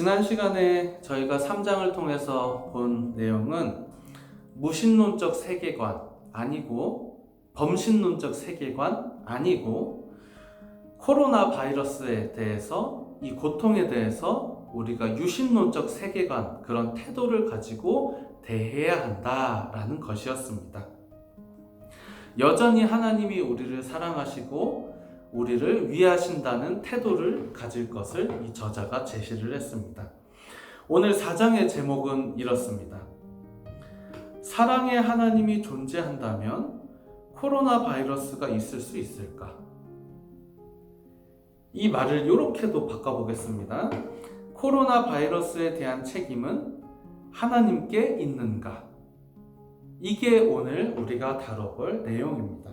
지난 시간에 저희가 3장을 통해서 본 내용은 무신론적 세계관 아니고 범신론적 세계관 아니고 코로나 바이러스에 대해서 이 고통에 대해서 우리가 유신론적 세계관 그런 태도를 가지고 대해야 한다라는 것이었습니다. 여전히 하나님이 우리를 사랑하시고 우리를 위하신다는 태도를 가질 것을 이 저자가 제시를 했습니다. 오늘 4장의 제목은 이렇습니다. 사랑의 하나님이 존재한다면 코로나 바이러스가 있을 수 있을까? 이 말을 이렇게도 바꿔보겠습니다. 코로나 바이러스에 대한 책임은 하나님께 있는가? 이게 오늘 우리가 다뤄볼 내용입니다.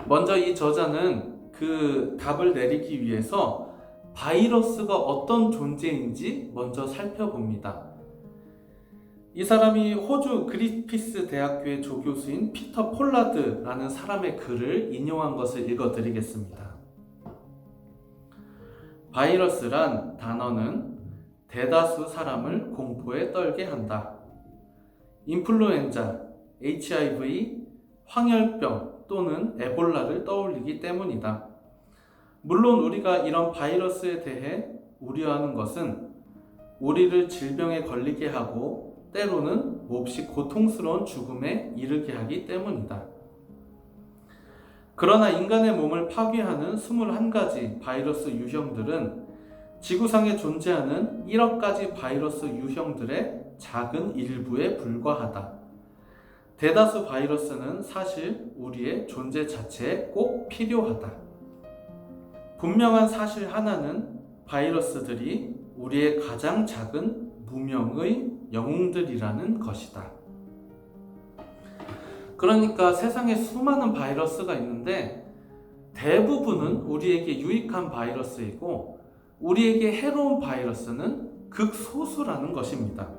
먼저 이 저자는 그 답을 내리기 위해서 바이러스가 어떤 존재인지 먼저 살펴봅니다. 이 사람이 호주 그리피스 대학교의 조교수인 피터 폴라드라는 사람의 글을 인용한 것을 읽어드리겠습니다. 바이러스란 단어는 대다수 사람을 공포에 떨게 한다. 인플루엔자, HIV, 황열병 또는 에볼라를 떠올리기 때문이다. 물론 우리가 이런 바이러스에 대해 우려하는 것은 우리를 질병에 걸리게 하고 때로는 몹시 고통스러운 죽음에 이르게 하기 때문이다. 그러나 인간의 몸을 파괴하는 21가지 바이러스 유형들은 지구상에 존재하는 1억 가지 바이러스 유형들의 작은 일부에 불과하다. 대다수 바이러스는 사실 우리의 존재 자체에 꼭 필요하다. 분명한 사실 하나는 바이러스들이 우리의 가장 작은 무명의 영웅들이라는 것이다. 그러니까 세상에 수많은 바이러스가 있는데 대부분은 우리에게 유익한 바이러스이고 우리에게 해로운 바이러스는 극소수라는 것입니다.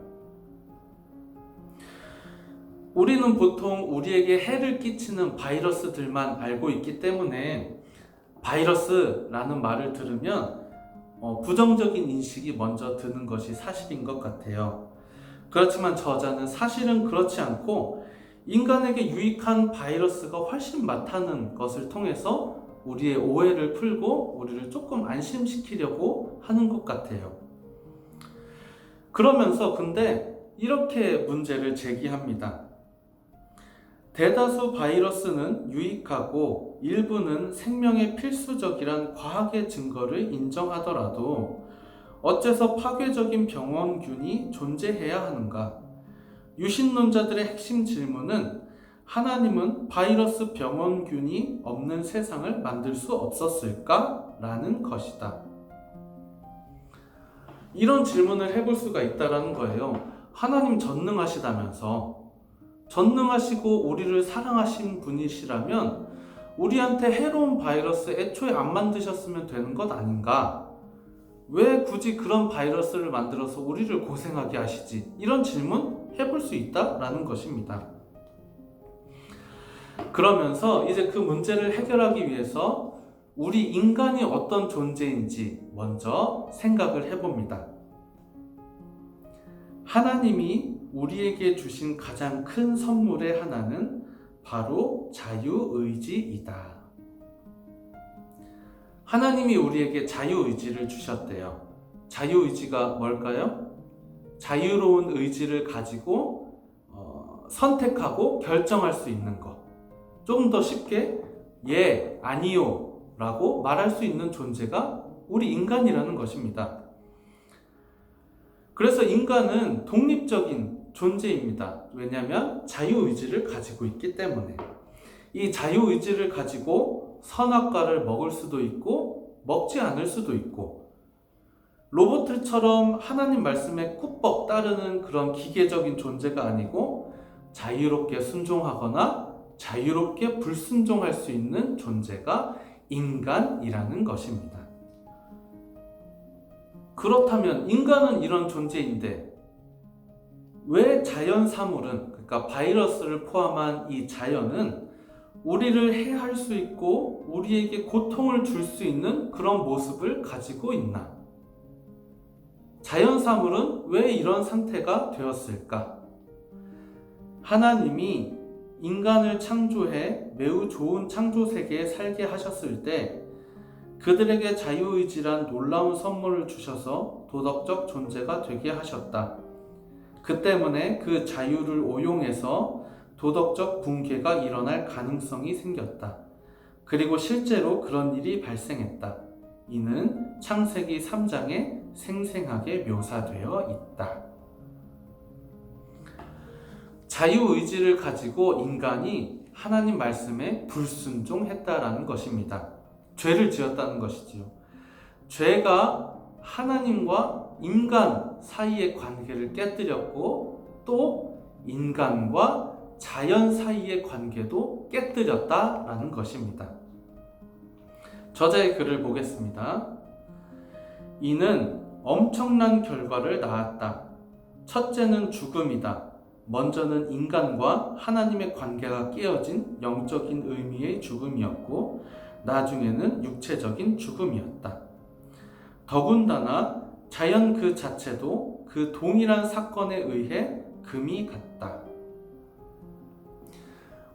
우리는 보통 우리에게 해를 끼치는 바이러스들만 알고 있기 때문에 바이러스라는 말을 들으면 부정적인 인식이 먼저 드는 것이 사실인 것 같아요. 그렇지만 저자는 사실은 그렇지 않고 인간에게 유익한 바이러스가 훨씬 많다는 것을 통해서 우리의 오해를 풀고 우리를 조금 안심시키려고 하는 것 같아요. 그러면서 근데 이렇게 문제를 제기합니다. 대다수 바이러스는 유익하고 일부는 생명에 필수적이란 과학의 증거를 인정하더라도 어째서 파괴적인 병원균이 존재해야 하는가? 유신론자들의 핵심 질문은 하나님은 바이러스 병원균이 없는 세상을 만들 수 없었을까? 라는 것이다. 이런 질문을 해볼 수가 있다는 거예요. 하나님 전능하시다면서 전능하시고 우리를 사랑하신 분이시라면 우리한테 해로운 바이러스 애초에 안 만드셨으면 되는 것 아닌가? 왜 굳이 그런 바이러스를 만들어서 우리를 고생하게 하시지? 이런 질문 해볼 수 있다라는 것입니다. 그러면서 이제 그 문제를 해결하기 위해서 우리 인간이 어떤 존재인지 먼저 생각을 해봅니다. 하나님이 우리에게 주신 가장 큰 선물의 하나는 바로 자유의지이다. 하나님이 우리에게 자유의지를 주셨대요. 자유의지가 뭘까요? 자유로운 의지를 가지고 선택하고 결정할 수 있는 것. 조금 더 쉽게 예, 아니요 라고 말할 수 있는 존재가 우리 인간이라는 것입니다. 그래서 인간은 독립적인 존재입니다. 왜냐하면 자유의지를 가지고 있기 때문에. 이 자유의지를 가지고 선악과를 먹을 수도 있고 먹지 않을 수도 있고 로봇들처럼 하나님 말씀에 꾸벅 따르는 그런 기계적인 존재가 아니고 자유롭게 순종하거나 자유롭게 불순종할 수 있는 존재가 인간이라는 것입니다. 그렇다면 인간은 이런 존재인데 왜 자연 사물은, 그러니까 바이러스를 포함한 이 자연은 우리를 해할 수 있고 우리에게 고통을 줄 수 있는 그런 모습을 가지고 있나? 자연사물은 왜 이런 상태가 되었을까? 하나님이 인간을 창조해 매우 좋은 창조 세계에 살게 하셨을 때 그들에게 자유의지란 놀라운 선물을 주셔서 도덕적 존재가 되게 하셨다. 그 때문에 그 자유를 오용해서 도덕적 붕괴가 일어날 가능성이 생겼다. 그리고 실제로 그런 일이 발생했다. 이는 창세기 3장에 생생하게 묘사되어 있다. 자유의지를 가지고 인간이 하나님 말씀에 불순종했다라는 것입니다. 죄를 지었다는 것이지요. 죄가 하나님과 인간 사이의 관계를 깨뜨렸고 또 인간과 자연 사이의 관계도 깨뜨렸다라는 것입니다. 저자의 글을 보겠습니다. 이는 엄청난 결과를 낳았다. 첫째는 죽음이다. 먼저는 인간과 하나님의 관계가 깨어진 영적인 의미의 죽음이었고 나중에는 육체적인 죽음이었다. 더군다나 자연 그 자체도 그 동일한 사건에 의해 금이 갔다.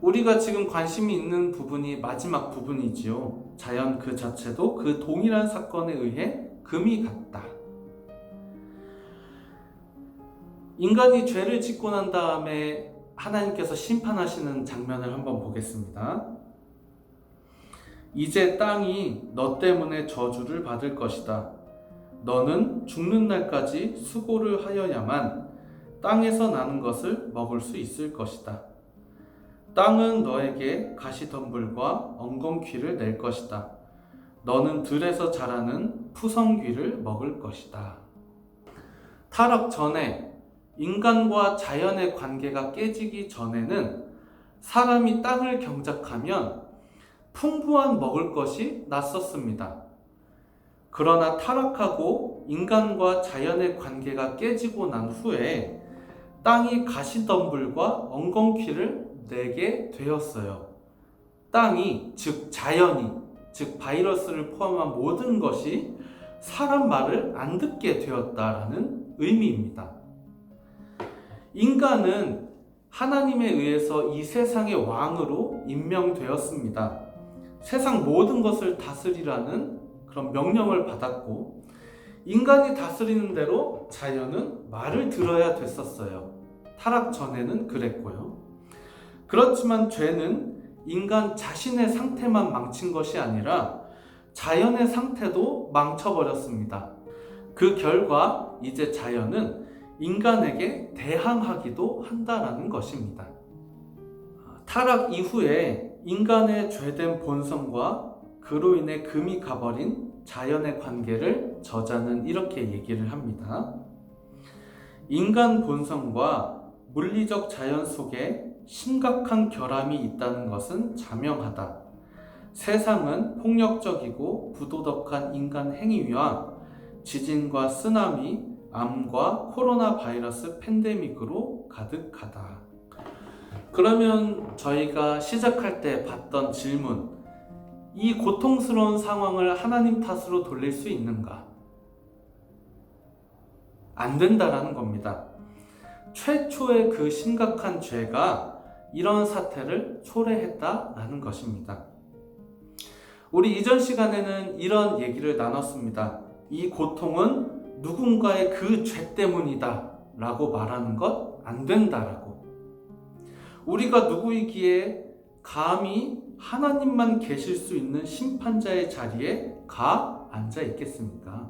우리가 지금 관심이 있는 부분이 마지막 부분이지요. 자연 그 자체도 그 동일한 사건에 의해 금이 갔다. 인간이 죄를 짓고 난 다음에 하나님께서 심판하시는 장면을 한번 보겠습니다. 이제 땅이 너 때문에 저주를 받을 것이다. 너는 죽는 날까지 수고를 하여야만 땅에서 나는 것을 먹을 수 있을 것이다. 땅은 너에게 가시덤불과 엉겅퀴를 낼 것이다. 너는 들에서 자라는 푸성귀를 먹을 것이다. 타락 전에 인간과 자연의 관계가 깨지기 전에는 사람이 땅을 경작하면 풍부한 먹을 것이 났었습니다. 그러나 타락하고 인간과 자연의 관계가 깨지고 난 후에 땅이 가시덤불과 엉겅퀴를 내게 되었어요. 땅이, 즉 자연이, 즉 바이러스를 포함한 모든 것이 사람 말을 안 듣게 되었다라는 의미입니다. 인간은 하나님에 의해서 이 세상의 왕으로 임명되었습니다. 세상 모든 것을 다스리라는 그런 명령을 받았고 인간이 다스리는 대로 자연은 말을 들어야 됐었어요. 타락 전에는 그랬고요. 그렇지만 죄는 인간 자신의 상태만 망친 것이 아니라 자연의 상태도 망쳐버렸습니다. 그 결과 이제 자연은 인간에게 대항하기도 한다라는 것입니다. 타락 이후에 인간의 죄된 본성과 그로 인해 금이 가버린 자연의 관계를 저자는 이렇게 얘기를 합니다. 인간 본성과 물리적 자연 속에 심각한 결함이 있다는 것은 자명하다. 세상은 폭력적이고 부도덕한 인간 행위와 지진과 쓰나미, 암과 코로나 바이러스 팬데믹으로 가득하다. 그러면 저희가 시작할 때 봤던 질문, 이 고통스러운 상황을 하나님 탓으로 돌릴 수 있는가? 안 된다라는 겁니다. 최초의 그 심각한 죄가 이런 사태를 초래했다라는 것입니다. 우리 이전 시간에는 이런 얘기를 나눴습니다. 이 고통은 누군가의 그 죄 때문이다 라고 말하는 것 안 된다라고. 우리가 누구이기에 감히 하나님만 계실 수 있는 심판자의 자리에 가 앉아 있겠습니까?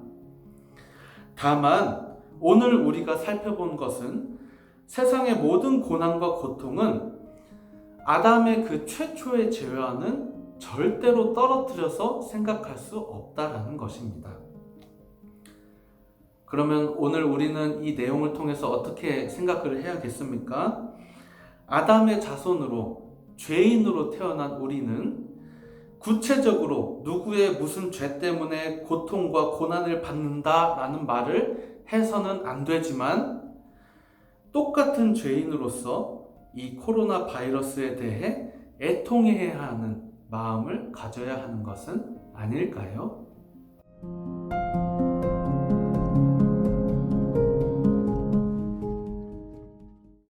다만 오늘 우리가 살펴본 것은 세상의 모든 고난과 고통은 아담의 그 최초의 죄와는 절대로 떨어뜨려서 생각할 수 없다라는 것입니다. 그러면 오늘 우리는 이 내용을 통해서 어떻게 생각을 해야겠습니까? 아담의 자손으로 죄인으로 태어난 우리는 구체적으로 누구의 무슨 죄 때문에 고통과 고난을 받는다라는 말을 해서는 안 되지만 똑같은 죄인으로서 이 코로나 바이러스에 대해 애통해야 하는 마음을 가져야 하는 것은 아닐까요?